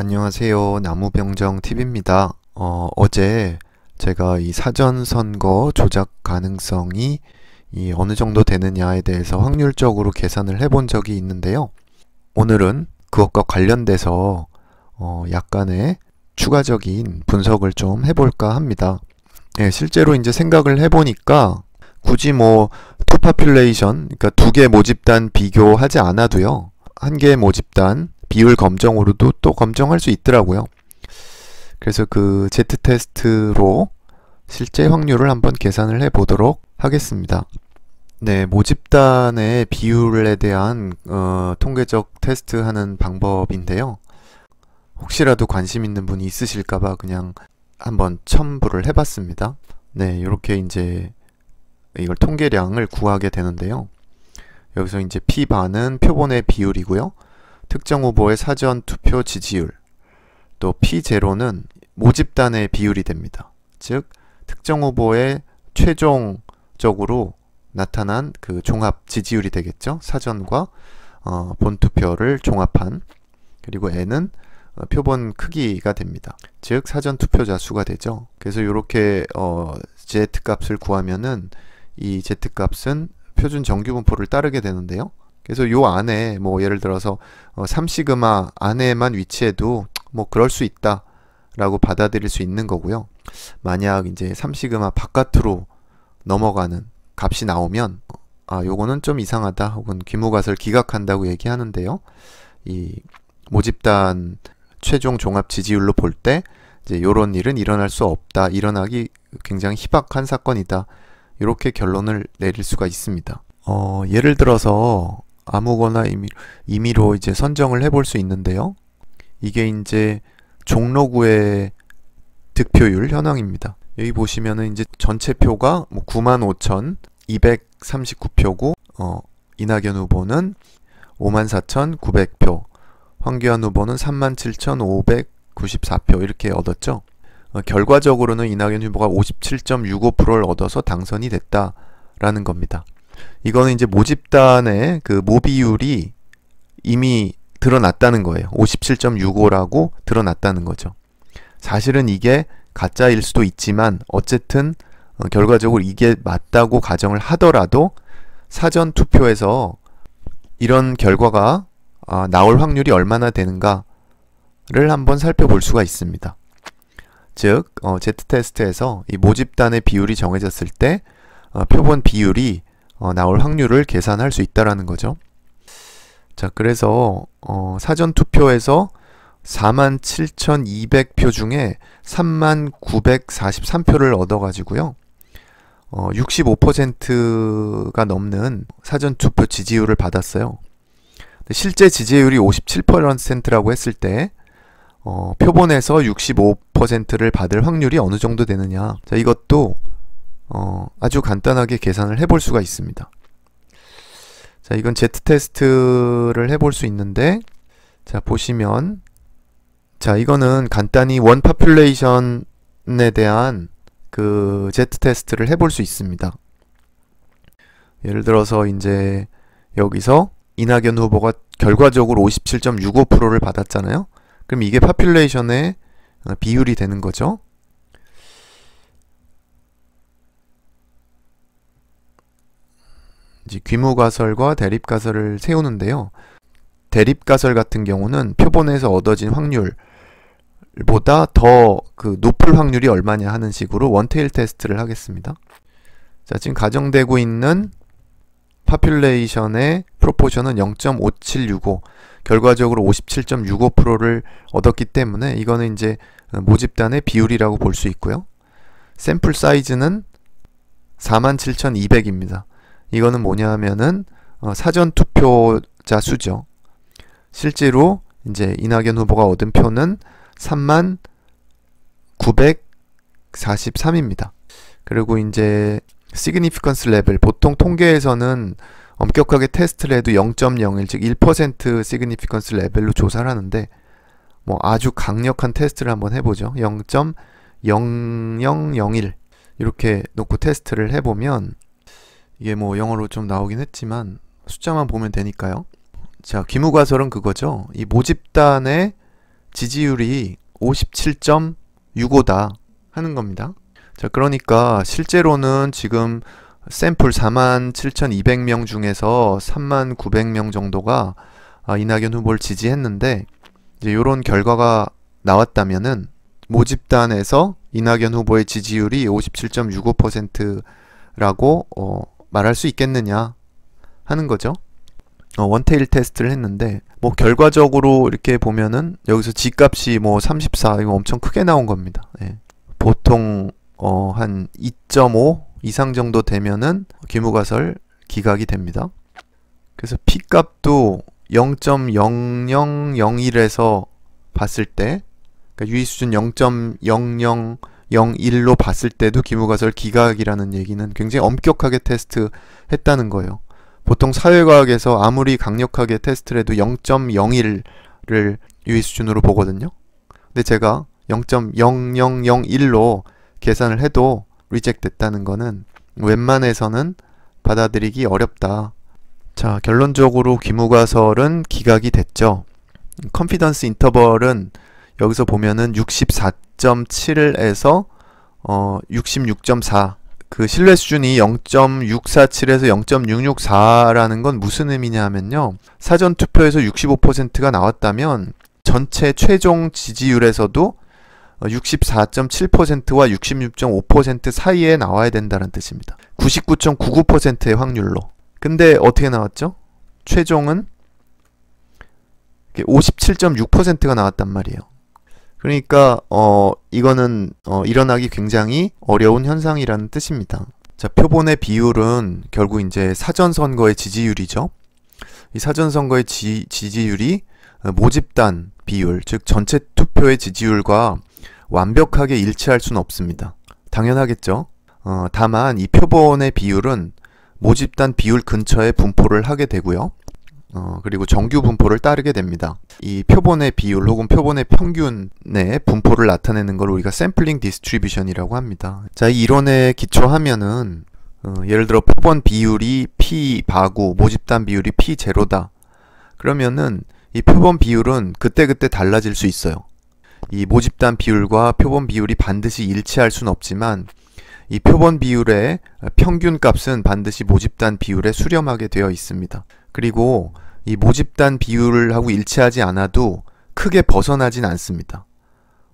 안녕하세요. 나무병정TV입니다. 어제 제가 이 사전선거 조작 가능성이 어느 정도 되느냐에 대해서 확률적으로 계산을 해본 적이 있는데요. 오늘은 그것과 관련돼서 약간의 추가적인 분석을 좀 해볼까 합니다. 실제로 이제 생각을 해보니까 굳이 투파퓰레이션, 그러니까 두 개 모집단 비교하지 않아도요. 한 개의 모집단 비율 검정으로도 또 검정할 수 있더라고요. 그래서 그 Z-테스트로 실제 확률을 한번 계산을 해 보도록 하겠습니다. 네, 모집단의 비율에 대한 통계적 테스트 하는 방법인데요. 혹시라도 관심 있는 분이 있으실까봐 그냥 한번 첨부를 해봤습니다. 네, 이렇게 이제 이걸 통계량을 구하게 되는데요. 여기서 이제 P반은 표본의 비율이고요. 특정 후보의 사전 투표 지지율, 또 P0는 모집단의 비율이 됩니다. 즉, 특정 후보의 최종적으로 나타난 그 종합 지지율이 되겠죠. 사전과 본투표를 종합한. 그리고 N은 표본 크기가 됩니다. 즉, 사전 투표자 수가 되죠. 그래서 이렇게 Z 값을 구하면은 이 Z 값은 표준 정규 분포를 따르게 되는데요. 그래서 요 안에 예를 들어서 3시그마 안에만 위치해도 그럴 수 있다 라고 받아들일 수 있는 거고요. 만약 이제 3시그마 바깥으로 넘어가는 값이 나오면 요거는 좀 이상하다 혹은 귀무가설 기각한다고 얘기하는데요. 이 모집단 최종 종합 지지율로 볼 때 이제 요런 일은 일어날 수 없다, 일어나기 굉장히 희박한 사건이다, 이렇게 결론을 내릴 수가 있습니다. 예를 들어서 아무거나 임의로 이제 선정을 해볼 수 있는데요. 이게 이제 종로구의 득표율 현황입니다. 여기 보시면은 이제 전체 표가 95,239표고, 이낙연 후보는 54,900표, 황교안 후보는 37,594표 이렇게 얻었죠. 결과적으로는 이낙연 후보가 57.65%를 얻어서 당선이 됐다라는 겁니다. 이거는 이제 모집단의 그 모비율이 이미 드러났다는 거예요. 57.65라고 드러났다는 거죠. 사실은 이게 가짜일 수도 있지만 어쨌든 결과적으로 이게 맞다고 가정을 하더라도 사전 투표에서 이런 결과가 나올 확률이 얼마나 되는가를 한번 살펴볼 수가 있습니다. 즉, Z-테스트에서 이 모집단의 비율이 정해졌을 때 표본 비율이 나올 확률을 계산할 수 있다라는 거죠. 자, 그래서 사전 투표에서 47,200표 중에 39,943표를 얻어가지고요. 65%가 넘는 사전 투표 지지율을 받았어요. 실제 지지율이 57%라고 했을 때 표본에서 65%를 받을 확률이 어느 정도 되느냐. 자, 이것도 아주 간단하게 계산을 해볼 수가 있습니다. 자, 이건 Z-테스트를 해볼 수 있는데, 자, 보시면, 자, 이거는 간단히 원 파퓰레이션에 대한 그 Z-테스트를 해볼 수 있습니다. 예를 들어서 이제 여기서 이낙연 후보가 결과적으로 57.65%를 받았잖아요. 그럼 이게 파퓰레이션의 비율이 되는 거죠. 이제 귀무가설과 대립가설을 세우는데요. 대립가설 같은 경우는 표본에서 얻어진 확률보다 더 그 높을 확률이 얼마냐 하는 식으로 원테일 테스트를 하겠습니다. 자, 지금 가정되고 있는 파퓰레이션의 프로포션은 0.5765, 결과적으로 57.65%를 얻었기 때문에 이거는 이제 모집단의 비율이라고 볼 수 있고요. 샘플 사이즈는 47,200입니다. 이거는 뭐냐 하면은 사전 투표자 수죠. 실제로 이제 이낙연 후보가 얻은 표는 39,943입니다. 그리고 이제 시그니피컨스 레벨, 보통 통계에서는 엄격하게 테스트를 해도 0.01, 즉 1% 시그니피컨스 레벨로 조사를 하는데 아주 강력한 테스트를 한번 해보죠. 0.0001 이렇게 놓고 테스트를 해보면 이게 영어로 좀 나오긴 했지만 숫자만 보면 되니까요. 자, 귀무가설은 그거죠. 이 모집단의 지지율이 57.65다 하는 겁니다. 자, 그러니까 실제로는 지금 샘플 47,200명 중에서 39,900명 정도가 이낙연 후보를 지지했는데, 이제 이런 결과가 나왔다면은 모집단에서 이낙연 후보의 지지율이 57.65%라고 말할 수 있겠느냐 하는 거죠. 원테일 테스트를 했는데, 뭐 결과적으로 이렇게 보면은 여기서 G값이 뭐 34, 이거 엄청 크게 나온 겁니다. 예. 보통 한 2.5 이상 정도 되면은 귀무가설 기각이 됩니다. 그래서 P값도 0.0001에서 봤을 때, 그러니까 유의수준 0.0001로 봤을 때도 귀무가설 기각이라는 얘기는 굉장히 엄격하게 테스트했다는 거예요. 보통 사회과학에서 아무리 강력하게 테스트를 해도 0.01을 유의수준으로 보거든요. 근데 제가 0.0001로 계산을 해도 리젝 됐다는 거는 웬만해서는 받아들이기 어렵다. 자, 결론적으로 귀무가설은 기각이 됐죠. 컨피던스 인터벌은 여기서 보면은 64.7에서 66.4, 그 신뢰 수준이 0.647에서 0.664라는 건 무슨 의미냐 하면요, 사전 투표에서 65%가 나왔다면 전체 최종 지지율에서도 64.7%와 66.5% 사이에 나와야 된다는 뜻입니다. 99.99%의 확률로. 근데 어떻게 나왔죠? 최종은 57.6%가 나왔단 말이에요. 그러니까 이거는 일어나기 굉장히 어려운 현상이라는 뜻입니다. 자, 표본의 비율은 결국 이제 사전선거의 지지율이죠. 이 사전선거의 지지율이 모집단 비율, 즉 전체 투표의 지지율과 완벽하게 일치할 수는 없습니다. 당연하겠죠. 다만 이 표본의 비율은 모집단 비율 근처에 분포를 하게 되고요. 그리고 정규 분포를 따르게 됩니다. 이 표본의 비율 혹은 표본의 평균의 분포를 나타내는 걸 우리가 샘플링 디스트리뷰션이라고 합니다. 자, 이 이론에 기초하면은 예를 들어 표본 비율이 P 바구, 모집단 비율이 P 제로다. 그러면은 이 표본 비율은 그때그때 달라질 수 있어요. 이 모집단 비율과 표본 비율이 반드시 일치할 수는 없지만 이 표본 비율의 평균 값은 반드시 모집단 비율에 수렴하게 되어 있습니다. 그리고 이 모집단 비율하고 일치하지 않아도 크게 벗어나진 않습니다.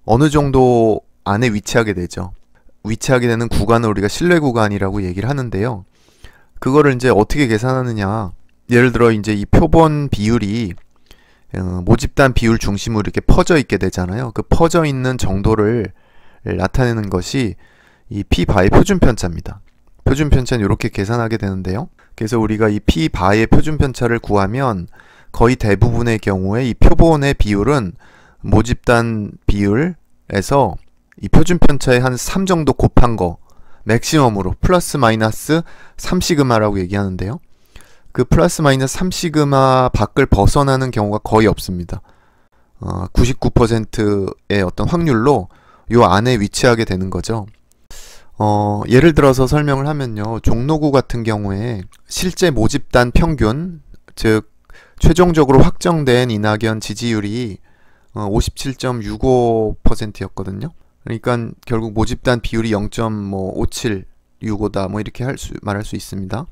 어느 정도 안에 위치하게 되죠. 위치하게 되는 구간을 우리가 신뢰 구간이라고 얘기를 하는데요. 그거를 이제 어떻게 계산하느냐. 예를 들어 이제 이 표본 비율이 모집단 비율 중심으로 이렇게 퍼져 있게 되잖아요. 그 퍼져 있는 정도를 나타내는 것이 이 P바의 표준편차입니다. 표준편차는 이렇게 계산하게 되는데요. 그래서 우리가 이 P바의 표준편차를 구하면 거의 대부분의 경우에 이 표본의 비율은 모집단 비율에서 이 표준편차의 한 3 정도 곱한 거, 맥시멈으로 플러스 마이너스 3시그마라고 얘기하는데요. 그 플러스 마이너스 3시그마 밖을 벗어나는 경우가 거의 없습니다. 99%의 어떤 확률로 요 안에 위치하게 되는 거죠. 예를 들어서 설명을 하면요. 종로구 같은 경우에 실제 모집단 평균, 즉 최종적으로 확정된 이낙연 지지율이 57.65%였거든요. 그러니까 결국 모집단 비율이 0.57, 65다 뭐 이렇게 말할 수 있습니다.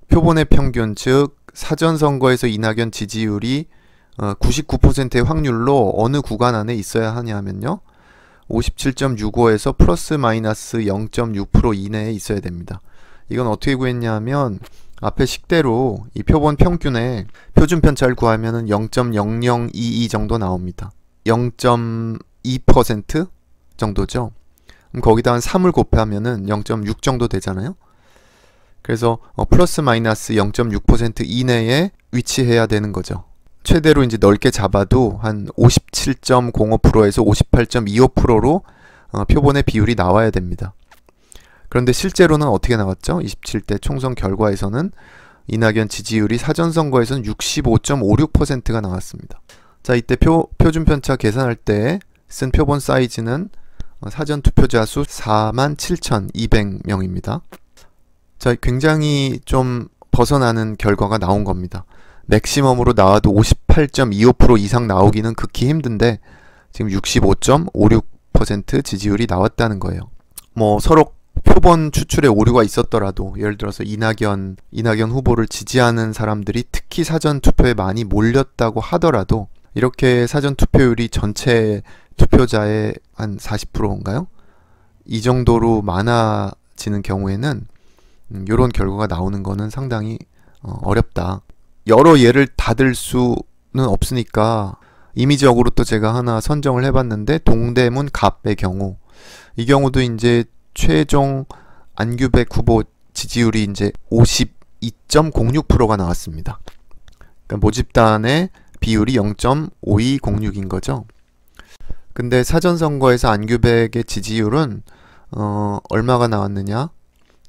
표본의 평균, 즉 사전선거에서 이낙연 지지율이 99%의 확률로 어느 구간 안에 있어야 하냐면요. 57.65에서 플러스 마이너스 0.6% 이내에 있어야 됩니다. 이건 어떻게 구했냐 하면 앞에 식대로 이 표본 평균의 표준 편차를 구하면 0.0022 정도 나옵니다. 0.2% 정도죠. 그럼 거기다 한 3을 곱하면 0.6 정도 되잖아요. 그래서 플러스 마이너스 0.6% 이내에 위치해야 되는 거죠. 최대로 이제 넓게 잡아도 한 57.05%에서 58.25%로 표본의 비율이 나와야 됩니다. 그런데 실제로는 어떻게 나왔죠? 27대 총선 결과에서는 이낙연 지지율이 사전선거에서는 65.56%가 나왔습니다. 자, 이때 표준편차 계산할 때 쓴 표본 사이즈는 사전투표자 수 47,200명입니다. 자, 굉장히 좀 벗어나는 결과가 나온 겁니다. 맥시멈으로 나와도 58.25% 이상 나오기는 극히 힘든데 지금 65.56% 지지율이 나왔다는 거예요. 뭐 서로 표본 추출에 오류가 있었더라도 예를 들어서 이낙연 후보를 지지하는 사람들이 특히 사전 투표에 많이 몰렸다고 하더라도 이렇게 사전 투표율이 전체 투표자의 한 40%인가요? 이 정도로 많아지는 경우에는 이런 결과가 나오는 거는 상당히 어렵다. 여러 예를 다 들 수는 없으니까 임의적으로 또 제가 하나 선정을 해봤는데 동대문 갑의 경우, 이 경우도 이제 최종 안규백 후보 지지율이 이제 52.06%가 나왔습니다. 그러니까 모집단의 비율이 0.5206인 거죠. 근데 사전선거에서 안규백의 지지율은 얼마가 나왔느냐?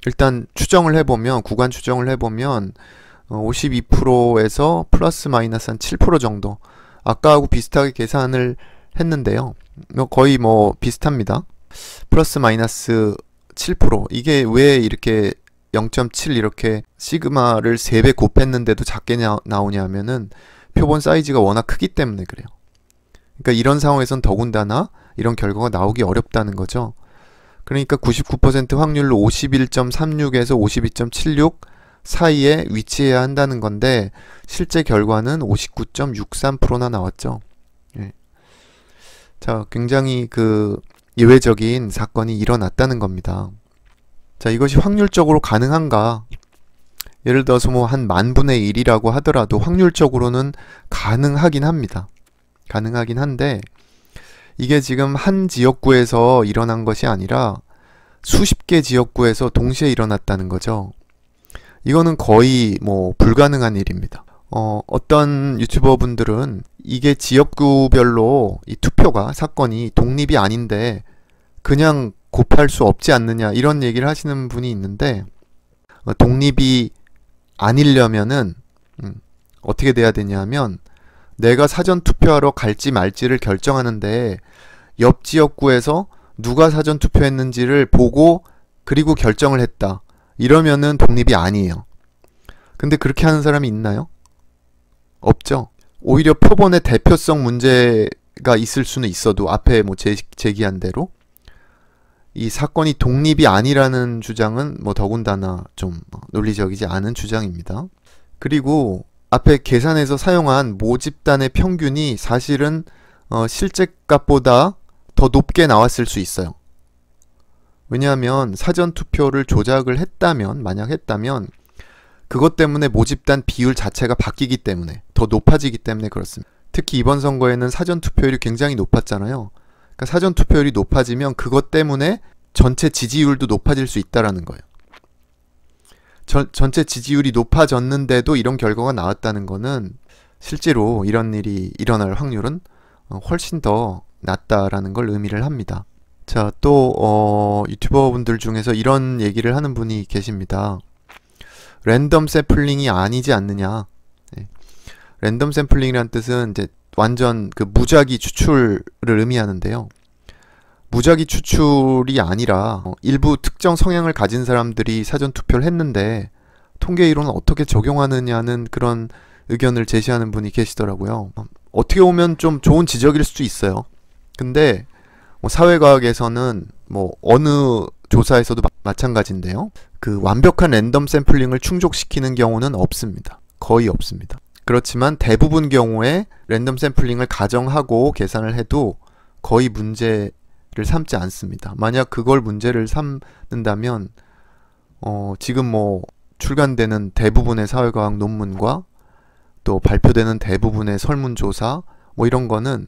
일단 추정을 해보면, 구간 추정을 해보면 52%에서 플러스 마이너스 한 7% 정도, 아까하고 비슷하게 계산을 했는데요. 거의 뭐 비슷합니다. 플러스 마이너스 7%. 이게 왜 이렇게 0.7 이렇게 시그마를 3배 곱했는데도 작게 나오냐면은 표본 사이즈가 워낙 크기 때문에 그래요. 그러니까 이런 상황에선 더군다나 이런 결과가 나오기 어렵다는 거죠. 그러니까 99% 확률로 51.36에서 52.76 사이에 위치해야 한다는 건데 실제 결과는 59.63%나 나왔죠. 예. 자, 굉장히 예외적인 사건이 일어났다는 겁니다. 자, 이것이 확률적으로 가능한가? 예를 들어서 뭐 한 10,000분의 1이라고 하더라도 확률적으로는 가능하긴 합니다. 가능하긴 한데 이게 지금 한 지역구에서 일어난 것이 아니라 수십 개 지역구에서 동시에 일어났다는 거죠. 이거는 거의 뭐 불가능한 일입니다. 어떤 유튜버 분들은 이게 지역구별로 이 투표가, 사건이 독립이 아닌데 그냥 곱할 수 없지 않느냐 이런 얘기를 하시는 분이 있는데, 독립이 아니려면은 어떻게 돼야 되냐면 내가 사전 투표하러 갈지 말지를 결정하는데 옆 지역구에서 누가 사전 투표했는지를 보고 그리고 결정을 했다. 이러면은 독립이 아니에요. 근데 그렇게 하는 사람이 있나요? 없죠. 오히려 표본의 대표성 문제가 있을 수는 있어도 앞에 뭐 제기한 대로 이 사건이 독립이 아니라는 주장은 뭐 더군다나 좀 논리적이지 않은 주장입니다. 그리고 앞에 계산해서 사용한 모집단의 평균이 사실은 실제 값보다 더 높게 나왔을 수 있어요. 왜냐하면 사전 투표를 조작을 했다면, 만약 했다면 그것 때문에 모집단 비율 자체가 바뀌기 때문에, 더 높아지기 때문에 그렇습니다. 특히 이번 선거에는 사전 투표율이 굉장히 높았잖아요. 그러니까 사전 투표율이 높아지면 그것 때문에 전체 지지율도 높아질 수 있다라는 거예요. 전체 지지율이 높아졌는데도 이런 결과가 나왔다는 거는 실제로 이런 일이 일어날 확률은 훨씬 더 낮다라는 걸 의미를 합니다. 자, 또 유튜버 분들 중에서 이런 얘기를 하는 분이 계십니다. 랜덤 샘플링이 아니지 않느냐. 네. 랜덤 샘플링이란 뜻은 이제 완전 무작위 추출을 의미하는데요. 무작위 추출이 아니라 일부 특정 성향을 가진 사람들이 사전 투표를 했는데 통계 이론을 어떻게 적용하느냐는 그런 의견을 제시하는 분이 계시더라고요. 어떻게 보면 좀 좋은 지적일 수도 있어요. 근데 사회과학에서는 뭐 어느 조사에서도 마찬가지인데요. 완벽한 랜덤 샘플링을 충족시키는 경우는 없습니다. 거의 없습니다. 그렇지만 대부분 경우에 랜덤 샘플링을 가정하고 계산을 해도 거의 문제를 삼지 않습니다. 만약 그걸 문제를 삼는다면 지금 뭐 출간되는 대부분의 사회과학 논문과 또 발표되는 대부분의 설문조사 뭐 이런 거는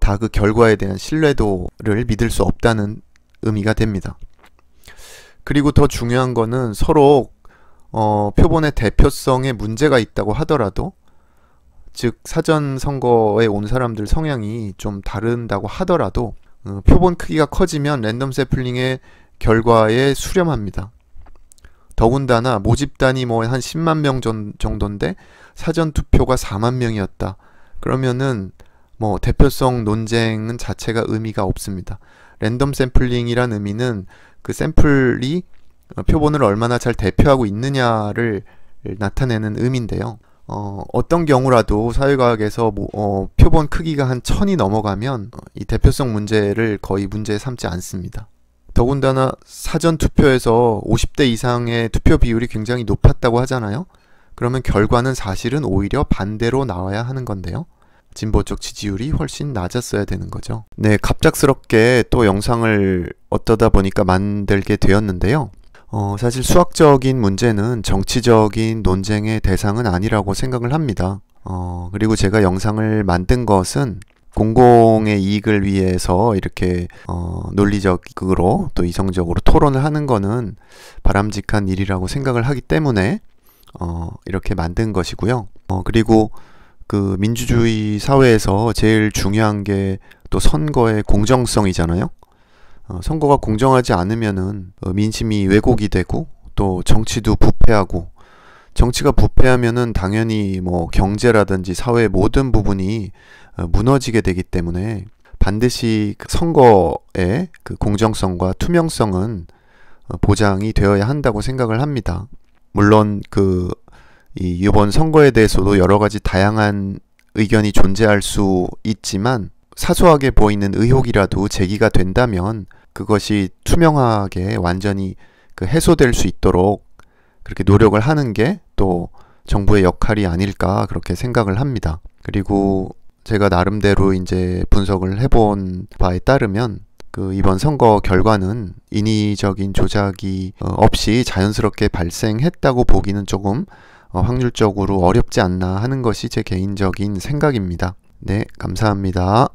다 그 결과에 대한 신뢰도를 믿을 수 없다는 의미가 됩니다. 그리고 더 중요한 거는 서로 표본의 대표성에 문제가 있다고 하더라도, 즉 사전 선거에 온 사람들 성향이 좀 다른다고 하더라도 표본 크기가 커지면 랜덤 샘플링의 결과에 수렴합니다. 더군다나 모집단이 뭐 한 10만 명 정도인데 사전 투표가 4만 명이었다. 그러면은 뭐 대표성 논쟁은 자체가 의미가 없습니다. 랜덤 샘플링이란 의미는 그 샘플이 표본을 얼마나 잘 대표하고 있느냐를 나타내는 의미인데요. 어떤 경우라도 사회과학에서 표본 크기가 한 1000이 넘어가면 이 대표성 문제를 거의 문제 삼지 않습니다. 더군다나 사전 투표에서 50대 이상의 투표 비율이 굉장히 높았다고 하잖아요. 그러면 결과는 사실은 오히려 반대로 나와야 하는 건데요. 진보 쪽 지지율이 훨씬 낮았어야 되는 거죠. 네, 갑작스럽게 또 영상을 어쩌다 보니까 만들게 되었는데요. 사실 수학적인 문제는 정치적인 논쟁의 대상은 아니라고 생각을 합니다. 그리고 제가 영상을 만든 것은 공공의 이익을 위해서 이렇게 논리적으로 또 이성적으로 토론을 하는 거는 바람직한 일이라고 생각을 하기 때문에 이렇게 만든 것이고요. 그리고 그 민주주의 사회에서 제일 중요한 게 또 선거의 공정성이잖아요. 선거가 공정하지 않으면은 민심이 왜곡이 되고 또 정치도 부패하고, 정치가 부패하면은 당연히 뭐 경제라든지 사회의 모든 부분이 무너지게 되기 때문에 반드시 그 선거의 그 공정성과 투명성은 보장이 되어야 한다고 생각을 합니다. 물론 이번 선거에 대해서도 여러 가지 다양한 의견이 존재할 수 있지만, 사소하게 보이는 의혹이라도 제기가 된다면 그것이 투명하게 완전히 해소될 수 있도록 그렇게 노력을 하는 게 또 정부의 역할이 아닐까 그렇게 생각을 합니다. 그리고 제가 나름대로 이제 분석을 해본 바에 따르면 이번 선거 결과는 인위적인 조작이 없이 자연스럽게 발생했다고 보기는 조금 확률적으로 어렵지 않나 하는 것이 제 개인적인 생각입니다. 네, 감사합니다.